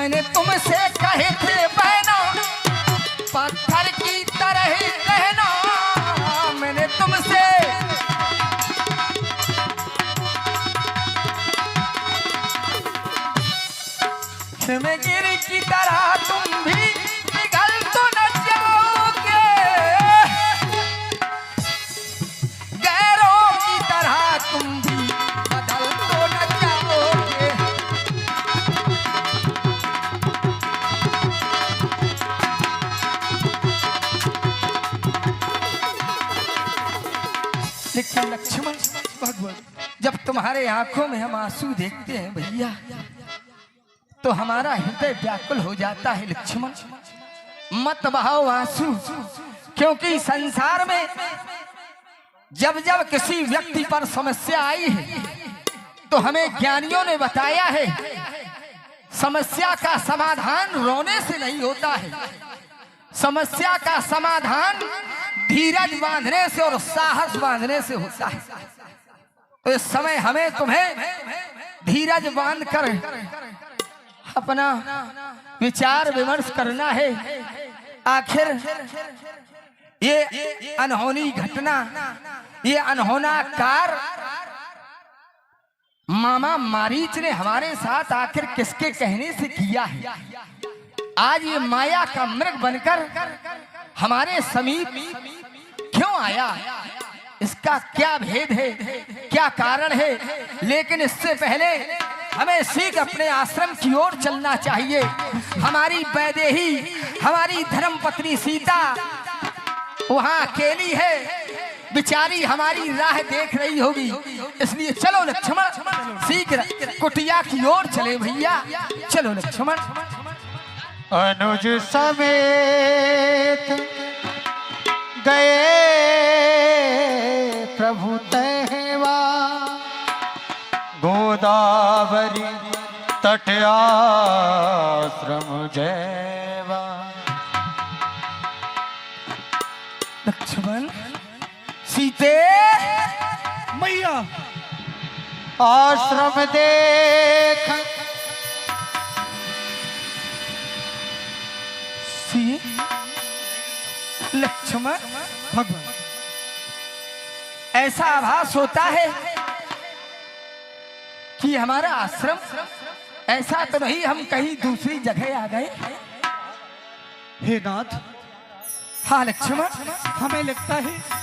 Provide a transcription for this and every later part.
मैंने तुमसे कहे थे बहना पत्थर की तरह रहना, मैंने तुमसे हिमगिरी की तरह तुम भी पिघल तो न जाओगे, गैरों की तरह तुम भी बदल तो न जाओगे। लेकिन लक्ष्मण भगवान, जब तुम्हारे आंखों में हम आंसू देखते हैं भैया तो हमारा हृदय व्याकुल हो जाता है। लक्ष्मण मत बहाओ आंसू, क्योंकि संसार में जब जब किसी व्यक्ति पर समस्या आई है तो हमें ज्ञानियों ने बताया है समस्या का समाधान रोने से नहीं होता है, समस्या का समाधान धीरज बांधने से और साहस बांधने से होता है। तो इस समय हमें तुम्हें धीरज बांधकर अपना विचार विमर्श करना है। आखिर ये अनहोनी घटना, ये अनहोना कार मामा मारीच ने हमारे साथ आखिर किसके कहने से किया है? आज ये माया का मृग बनकर हमारे समीप क्यों आया? इसका क्या भेद है, क्या कारण है? लेकिन इससे पहले हमें सीख अपने आश्रम की ओर चलना चाहिए। हमारी वैदेही, हमारी धर्मपत्नी सीता वहां अकेली है, बेचारी हमारी राह देख रही होगी। इसलिए चलो लक्ष्मण शीघ्र कुटिया की ओर चले भैया, चलो लक्ष्मण। अनुज समेत गए प्रभु तहवा, गोदावरी तट आश्रम जयवा। लक्ष्मण सीते मैया आश्रम देख सी लक्ष्मण भगवान, ऐसा आभास होता है कि हमारा आश्रम, ऐसा तो नहीं हम कहीं दूसरी जगह आ गए? हे नाथ, हाँ लक्ष्मण, हमें लगता है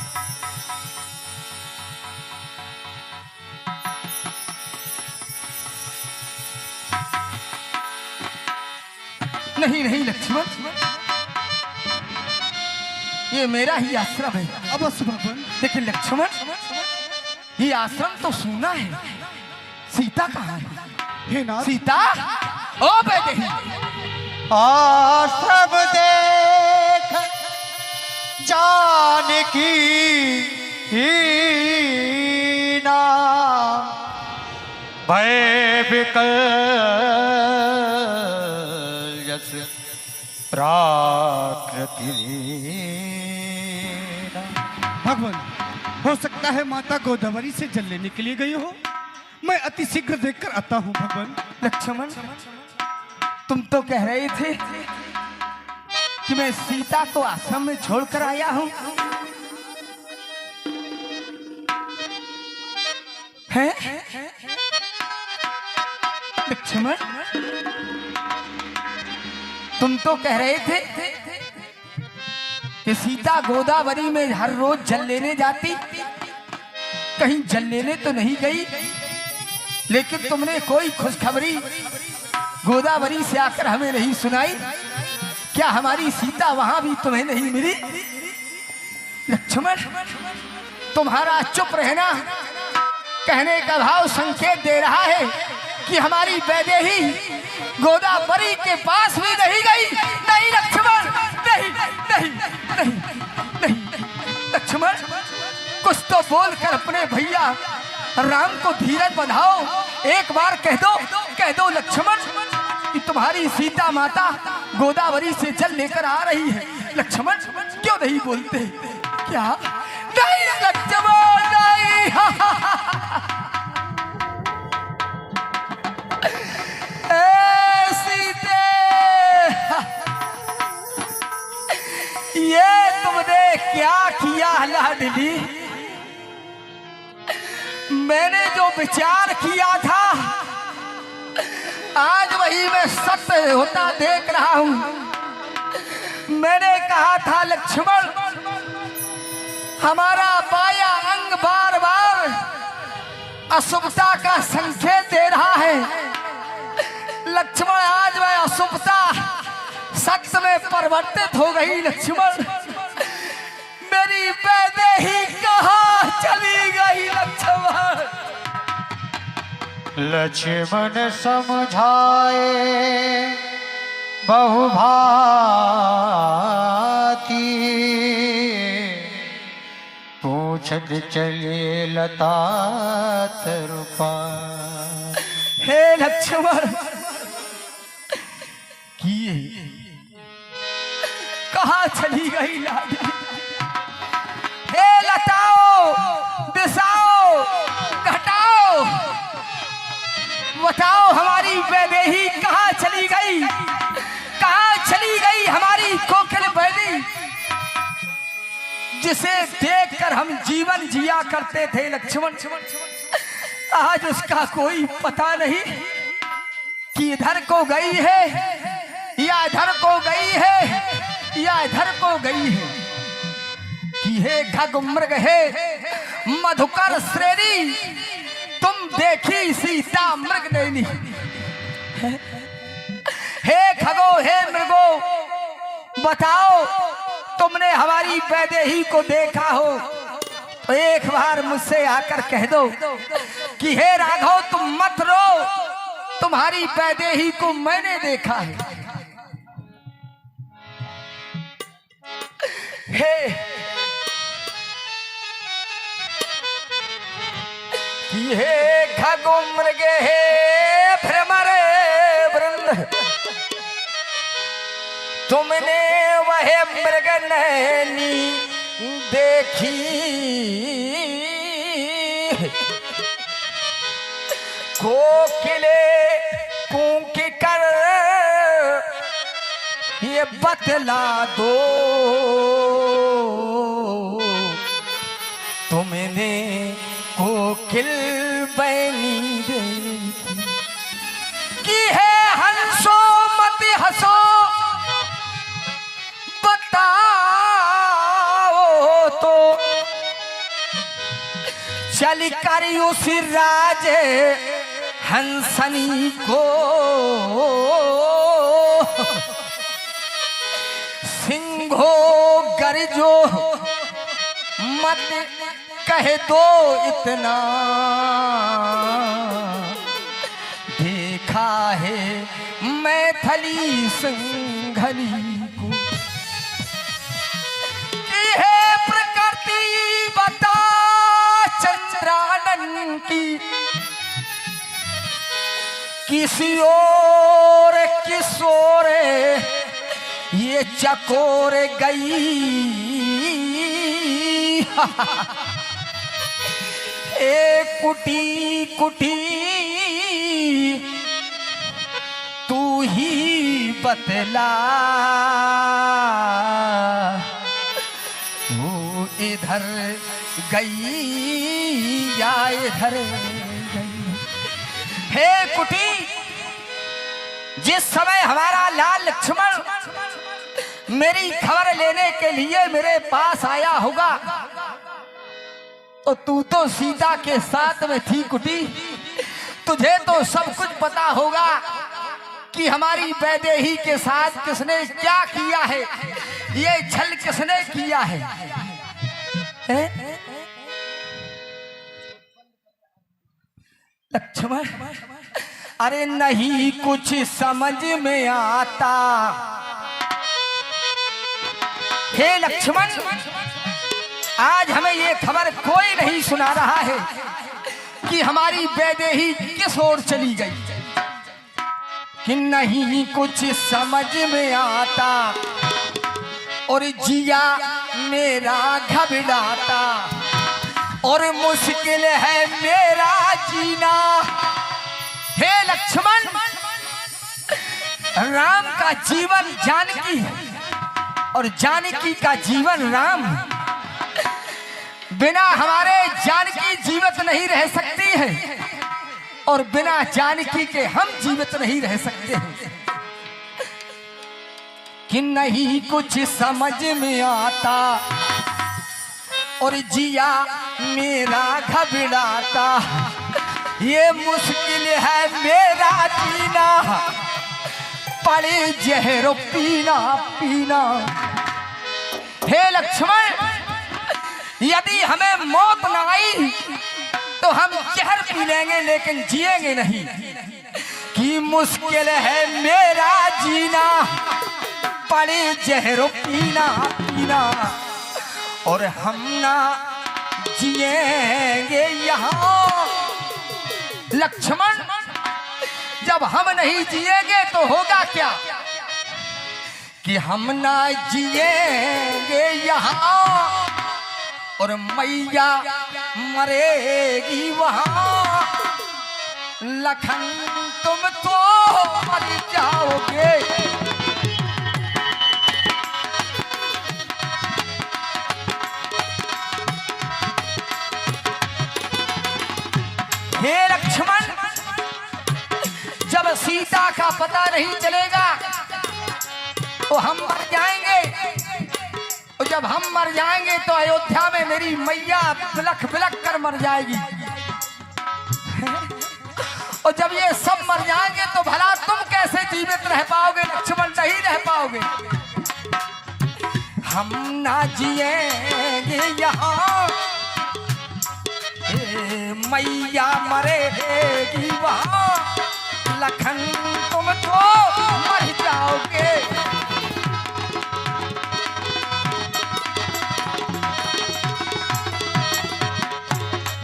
नहीं नहीं लक्ष्मण, ये मेरा ही आश्रम है। अवश्य भगवान। लेकिन लक्ष्मण, ये आश्रम तो सुना है, सीता कहाँ है? हे नाथ, सीता ओ वैदेही, आश्रम देख जानकी हीना, भय विकल यस प्राकृति। भगवान, हो सकता है माता गोदावरी से जल लेने के लिए गई हो। मैं अति शीघ्र देखकर आता हूँ भगवान। लक्ष्मण, तुम तो कह रहे थे कि मैं सीता को आश्रम में छोड़कर आया हूं, हैं? लक्ष्मण, तुम तो कह रहे थे कि सीता गोदावरी में हर रोज जल लेने जाती, कहीं जल लेने तो नहीं गई, लेकिन तुमने कोई खुशखबरी गोदावरी से आकर हमें नहीं सुनाई? क्या हमारी सीता वहां भी तुम्हें नहीं मिली? लक्ष्मण, तुम्हारा चुप रहना कहने का भाव संकेत दे रहा है कि हमारी वैदेही गोदावरी के पास भी नहीं गई। नहीं लक्ष्मण, नहीं नहीं नहीं नहीं लक्ष्मण, कुछ तो बोलकर अपने भैया राम को धीरज बंधाओ। एक बार कह दो लक्ष्मण कि तुम्हारी सीता माता गोदावरी से जल लेकर आ रही है। लक्ष्मण क्यों नहीं बोलते? क्या नहीं लक्ष्मण, नहीं सीते लाडली, मैंने जो विचार किया था आज वही मैं सत्य होता देख रहा हूं। मैंने कहा था लक्ष्मण, हमारा बाया अंग बार बार अशुभता का संकेत दे रहा है। लक्ष्मण, आज वह अशुभता सत्य में परिवर्तित हो गई। लक्ष्मण, मेरी वैदेही कहाँ चली गई? लक्ष्मण, लक्ष्मण समझाए बहुभाती, पूछत चले लता तरुपा। हे लक्ष्मण, किए कहाँ चली गई लाडली? हे लताओ, दिशाओ, घटाओ, बताओ हमारी वैदेही कहाँ चली गई? कहाँ चली गई हमारी कोकिल वैदी, जिसे देखकर हम जीवन जिया करते थे? लक्ष्मण, आज उसका कोई पता नहीं कि इधर को गई है या इधर को गई है या इधर को गई है। कि हे खग मृग, हे मधुकर श्रेणी, तुम देखी सीता मृग नैनी। हे खगो, हे मृगो, बताओ तुमने हमारी वैदेही को देखा हो तो एक बार मुझसे आकर कह दो कि हे राघव, तुम मत रो, तुम्हारी वैदेही को मैंने देखा है। हे कि हे खगो मृग, हे भ्रमर वृंद, तुमने वह मृग नैनी देखी, कोकिले कूक कर ये बतला दो, तुमने कोकिल बैनी देखी। कि है हंसो मत हंसो, बताओ तो चल कर उस राज हंसनी को, सिंहो गरजो मत कह दो इतना, देखा है मैथिली सिंघनी को। कि है प्रकृति बता चंद्रानन की, किसी और किशोर ये चकोर गई। एक कुटी कुटी तू ही बतला, वो इधर गई या इधर गई? हे कुटी, जिस समय हमारा लाल लक्ष्मण मेरी खबर लेने के लिए मेरे पास आया होगा तो तू तो सीता के साथ में थी कुटी। तुझे तो सब कुछ पता होगा कि हमारी वैदेही के साथ किसने क्या किया है, ये छल किसने किया है? लक्ष्मण, अरे नहीं कुछ समझ में आता। हे लक्ष्मण, आज हमें ये खबर कोई नहीं सुना रहा है कि हमारी वैदेही किस ओर चली गई, कि नहीं कुछ समझ में आता और जिया मेरा घबराता और मुश्किल है मेरा जीना। हे लक्ष्मण, राम का जीवन जानकी और जानकी का जीवन राम। बिना हमारे जानकी जीवित नहीं रह सकती है और बिना जानकी के हम जीवित नहीं रह सकते हैं। कि नहीं कुछ समझ में आता और जिया मेरा घबराता, ये मुश्किल है मेरा जीना, पड़े जहर पीना पीना। हे लक्ष्मण, यदि हमें मौत न आई तो हम जहर पी लेंगे लेकिन जिएंगे नहीं। कि मुश्किल है मेरा जीना, पड़े जहर पीना पीना, और हम ना जिएंगे यहाँ। लक्ष्मण, जब हम नहीं जिएंगे तो होगा क्या? कि हम ना जिएंगे यहाँ और मैया मरेगी वहाँ। लखन तुम तो मर जाओगे। हे लक्ष्मण, जब सीता का पता नहीं चलेगा तो हम मर जाएंगे, और जब हम मर जाएंगे तो अयोध्या में मेरी मैया बिलख बिलख कर मर जाएगी। और जब ये सब मर जाएंगे तो भला तुम कैसे जीवित रह पाओगे? लक्ष्मण, नहीं रह पाओगे। हम ना जिएंगे यहाँ, मैया मरेगी वहाँ। लखन तुम तो मर जाओगे।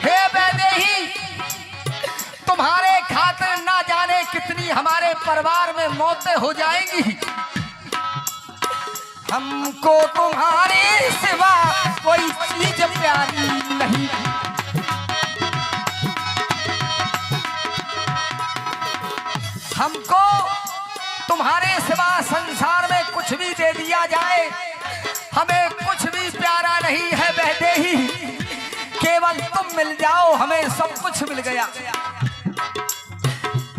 हे वैदेही, तुम्हारे खातिर ना जाने कितनी हमारे परिवार में मौतें हो जाएंगी। हमको तुम्हारे सिवा कोई चीज प्यारी नहीं। हमको तुम्हारे सिवा संसार में कुछ भी दे दिया जाए, हमें कुछ भी प्यारा नहीं है वैदेही। केवल तुम मिल जाओ, हमें सब कुछ मिल गया।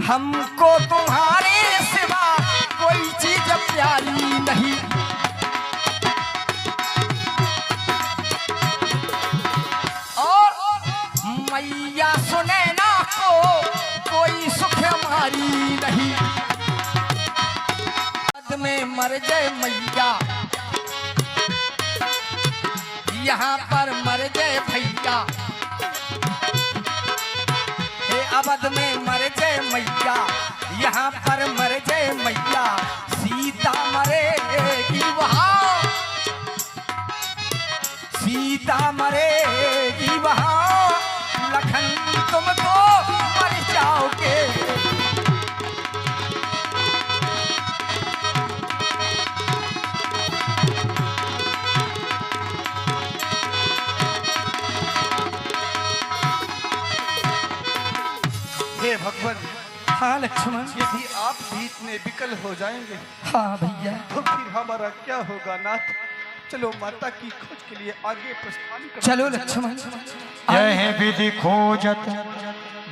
हमको तुम्हारे सिवा कोई चीज प्यारी नहीं। और मैया सुनैना को कोई सुख हमारी नहीं। बाद में मर जाए मैया, यहाँ पर मर जाए भैया। हे अवध में मर जाए मैया, यहाँ पर मर जाए मैया। सीता मरेगी वहाँ, सीता मरेगी वहाँ। लखन तुम तो मर जाओगे। हे भगवान, हाँ लक्ष्मण। यदि आप भी इतने विकल हो जाएंगे हाँ भैया, तो फिर हमारा क्या होगा नाथ? चलो माता की खोज के लिए आगे प्रस्थान करो। चलो लक्ष्मण। यह विधि खोजत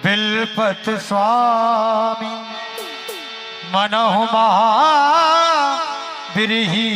बिलपत स्वामी, मनहु महा बिरही।